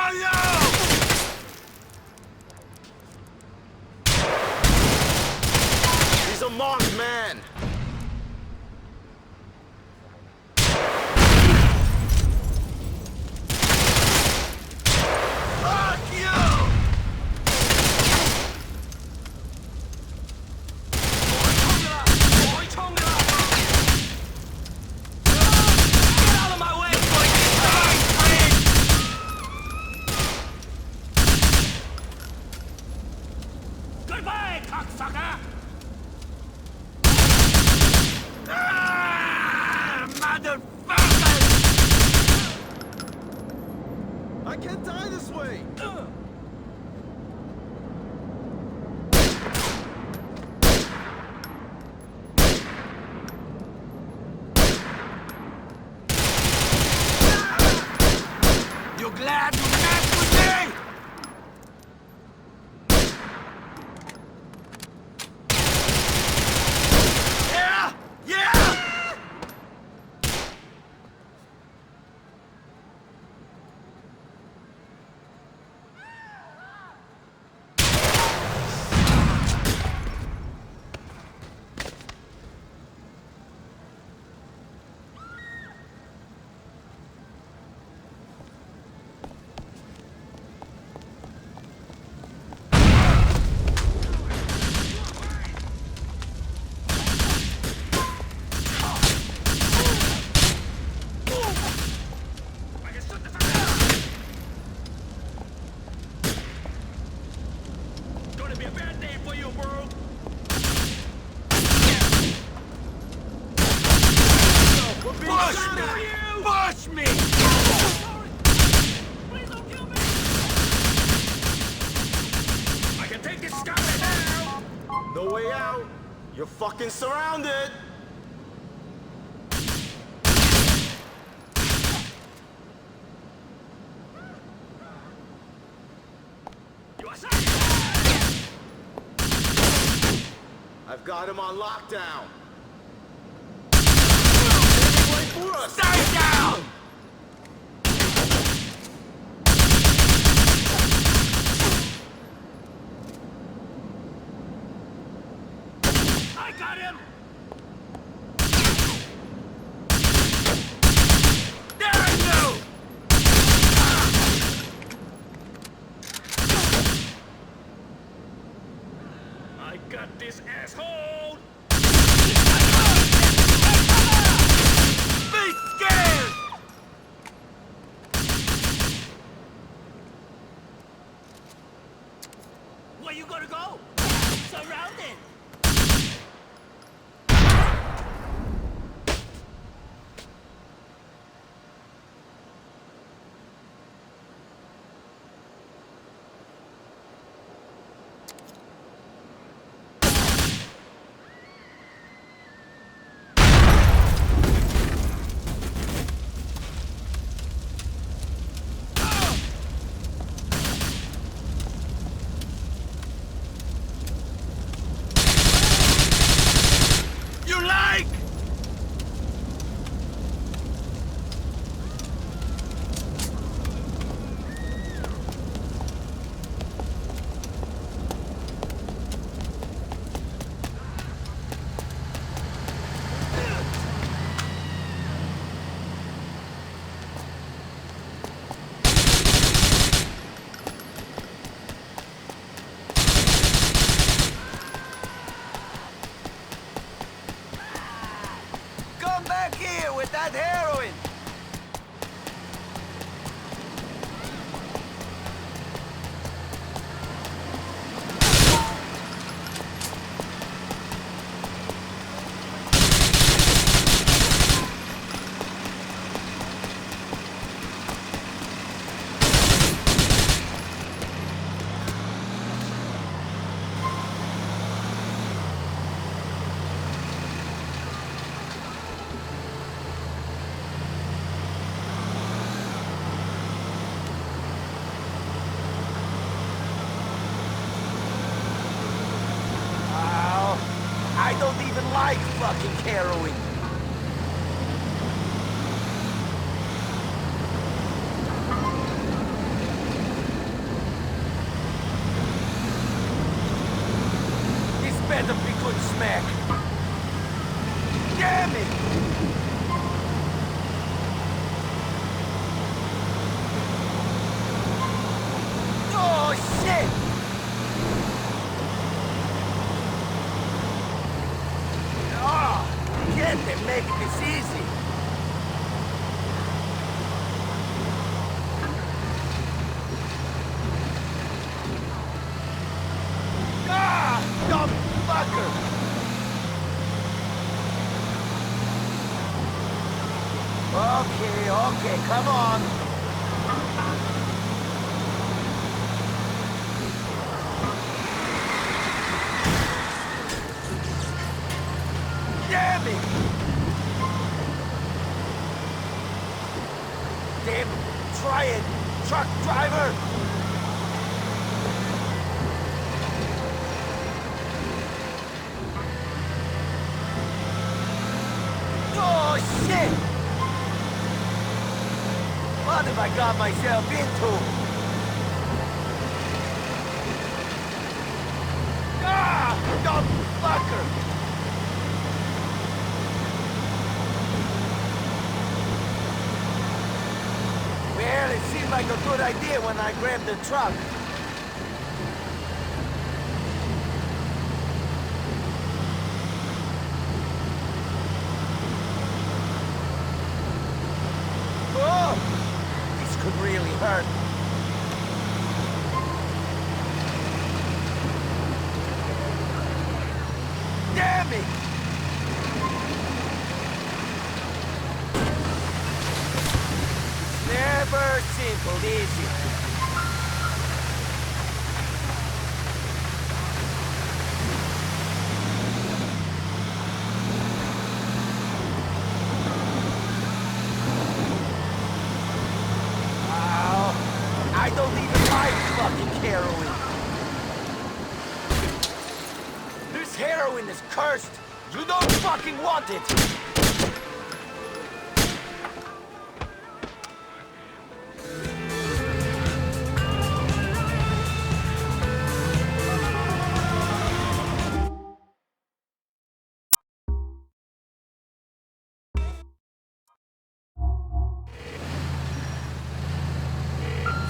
on you! He's a marked man. I can't die this way! You're glad you messed with me? Yeah! Yeah! Push me! Please don't kill me! I can take this guy now! No way out! You're fucking surrounded! I've got him on lockdown! Stay down! I got him! There I go! I got this asshole! Where you gonna go? Surrounded! That heroin! I don't even like fucking heroin. Okay, come on. Damn it! Damn it! Try it, truck driver! Oh, shit! What have I got myself into? Ah! Dumb fucker! Well, it seemed like a good idea when I grabbed the truck. Oh! This could really hurt. Damn it! Never simple, easy. Wow, I don't even like fucking heroin. This heroin is cursed. You don't fucking want it.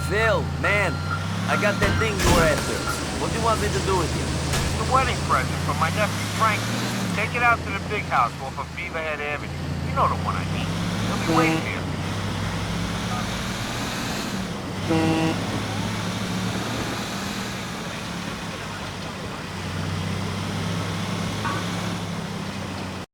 Phil, man, I got that thing you were after. What do you want me to do with it? It's a wedding present from my nephew Frankie. Take it out to the big house off of Beaverhead Avenue. You know the one I mean. He'll be waiting here.